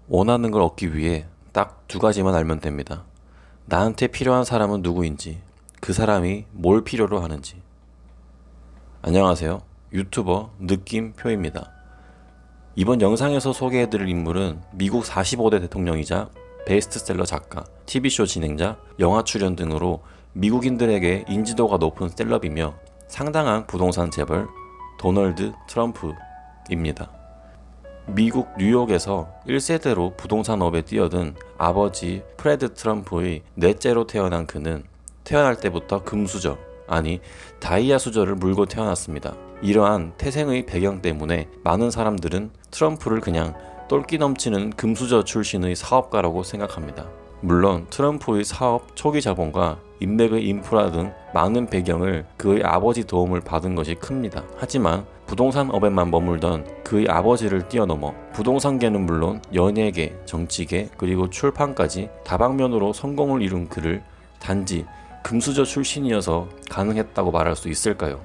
원하는 걸 얻기 위해 딱 두 가지만 알면 됩니다. 나한테 필요한 사람은 누구인지, 그 사람이 뭘 필요로 하는지. 안녕하세요. 유튜버 느낌표입니다. 이번 영상에서 소개해드릴 인물은 미국 45대 대통령이자 베스트셀러 작가, TV쇼 진행자, 영화 출연 등으로 미국인들에게 인지도가 높은 셀럽이며 상당한 부동산 재벌 도널드 트럼프입니다. 미국 뉴욕에서 1세대로 부동산업에 뛰어든 아버지 프레드 트럼프의 넷째로 태어난 그는 태어날 때부터 금수저, 아니 다이아 수저를 물고 태어났습니다. 이러한 태생의 배경 때문에 많은 사람들은 트럼프를 그냥 똘끼 넘치는 금수저 출신의 사업가라고 생각합니다. 물론 트럼프의 사업 초기 자본과 인맥의 인프라 등 많은 배경을 그의 아버지 도움을 받은 것이 큽니다. 하지만 부동산업에만 머물던 그의 아버지를 뛰어넘어 부동산계는 물론 연예계, 정치계, 그리고 출판까지 다방면으로 성공을 이룬 그를 단지 금수저 출신이어서 가능했다고 말할 수 있을까요?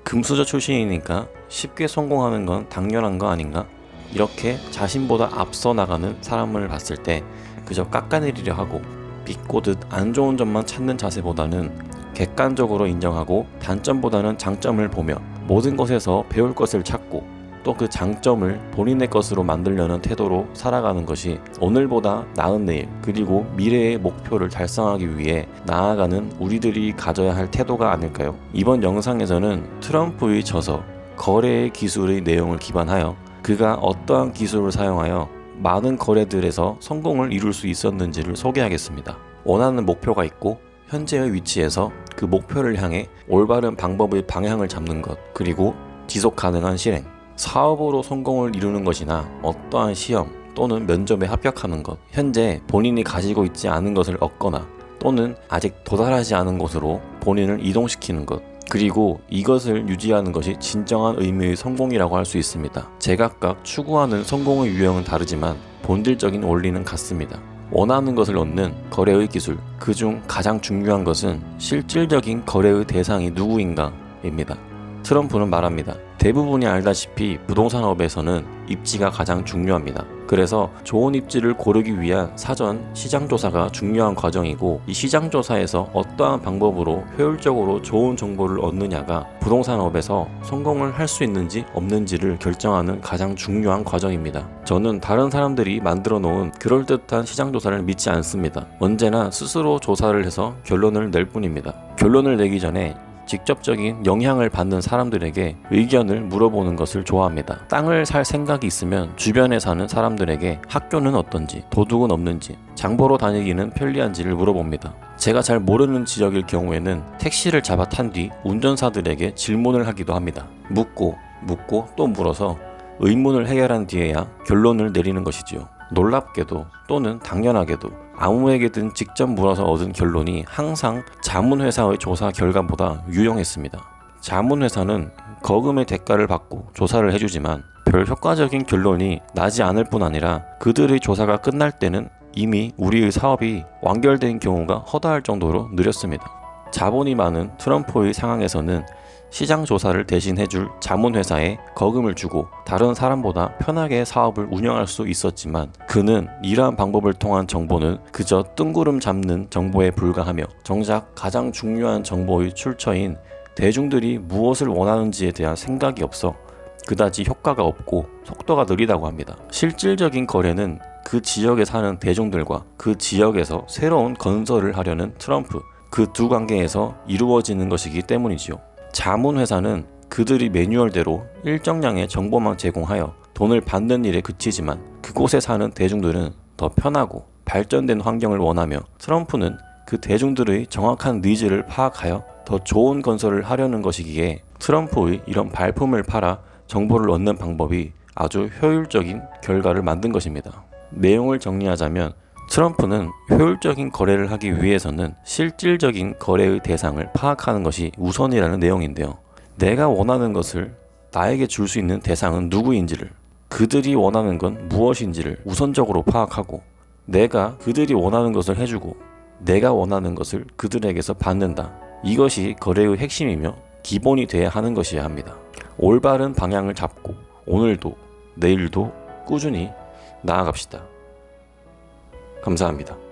금수저 출신이니까 쉽게 성공하는 건 당연한 거 아닌가? 이렇게 자신보다 앞서 나가는 사람을 봤을 때 그저 깎아내리려 하고 비꼬듯 안 좋은 점만 찾는 자세보다는 객관적으로 인정하고 단점보다는 장점을 보며 모든 것에서 배울 것을 찾고 또 그 장점을 본인의 것으로 만들려는 태도로 살아가는 것이 오늘보다 나은 내일 그리고 미래의 목표를 달성하기 위해 나아가는 우리들이 가져야 할 태도가 아닐까요? 이번 영상에서는 트럼프의 저서 거래의 기술의 내용을 기반하여 그가 어떠한 기술을 사용하여 많은 거래들에서 성공을 이룰 수 있었는지를 소개하겠습니다. 원하는 목표가 있고 현재의 위치에서 그 목표를 향해 올바른 방법의 방향을 잡는 것, 그리고 지속 가능한 실행. 사업으로 성공을 이루는 것이나 어떠한 시험 또는 면접에 합격하는 것, 현재 본인이 가지고 있지 않은 것을 얻거나 또는 아직 도달하지 않은 곳으로 본인을 이동시키는 것, 그리고 이것을 유지하는 것이 진정한 의미의 성공이라고 할 수 있습니다. 제각각 추구하는 성공의 유형은 다르지만 본질적인 원리는 같습니다. 원하는 것을 얻는 거래의 기술, 그중 가장 중요한 것은 실질적인 거래의 대상이 누구인가입니다. 트럼프는 말합니다. 대부분이 알다시피 부동산업에서는 입지가 가장 중요합니다. 그래서 좋은 입지를 고르기 위한 사전 시장조사가 중요한 과정이고, 이 시장조사에서 어떠한 방법으로 효율적으로 좋은 정보를 얻느냐가 부동산업에서 성공을 할 수 있는지 없는지를 결정하는 가장 중요한 과정입니다. 저는 다른 사람들이 만들어 놓은 그럴듯한 시장조사를 믿지 않습니다. 언제나 스스로 조사를 해서 결론을 낼 뿐입니다. 결론을 내기 전에 직접적인 영향을 받는 사람들에게 의견을 물어보는 것을 좋아합니다. 땅을 살 생각이 있으면 주변에 사는 사람들에게 학교는 어떤지, 도둑은 없는지, 장보러 다니기는 편리한지를 물어봅니다. 제가 잘 모르는 지역일 경우에는 택시를 잡아 탄 뒤 운전사들에게 질문을 하기도 합니다. 묻고 또 물어서 의문을 해결한 뒤에야 결론을 내리는 것이지요. 놀랍게도 또는 당연하게도 아무에게든 직접 물어서 얻은 결론이 항상 자문회사의 조사 결과보다 유용했습니다. 자문회사는 거금의 대가를 받고 조사를 해주지만 별 효과적인 결론이 나지 않을 뿐 아니라 그들의 조사가 끝날 때는 이미 우리의 사업이 완결된 경우가 허다할 정도로 느렸습니다. 자본이 많은 트럼프의 상황에서는 시장 조사를 대신 해줄 자문회사에 거금을 주고 다른 사람보다 편하게 사업을 운영할 수 있었지만, 그는 이러한 방법을 통한 정보는 그저 뜬구름 잡는 정보에 불과하며 정작 가장 중요한 정보의 출처인 대중들이 무엇을 원하는지에 대한 생각이 없어 그다지 효과가 없고 속도가 느리다고 합니다. 실질적인 거래는 그 지역에 사는 대중들과 그 지역에서 새로운 건설을 하려는 트럼프, 그 두 관계에서 이루어지는 것이기 때문이지요. 자문회사는 그들이 매뉴얼대로 일정량의 정보만 제공하여 돈을 받는 일에 그치지만, 그곳에 사는 대중들은 더 편하고 발전된 환경을 원하며 트럼프는 그 대중들의 정확한 니즈를 파악하여 더 좋은 건설을 하려는 것이기에 트럼프의 이런 발품을 팔아 정보를 얻는 방법이 아주 효율적인 결과를 만든 것입니다. 내용을 정리하자면 트럼프는 효율적인 거래를 하기 위해서는 실질적인 거래의 대상을 파악하는 것이 우선이라는 내용인데요. 내가 원하는 것을 나에게 줄 수 있는 대상은 누구인지를, 그들이 원하는 건 무엇인지를 우선적으로 파악하고, 내가 그들이 원하는 것을 해주고 내가 원하는 것을 그들에게서 받는다. 이것이 거래의 핵심이며 기본이 돼야 하는 것이어야 합니다. 올바른 방향을 잡고 오늘도 내일도 꾸준히 나아갑시다. 감사합니다.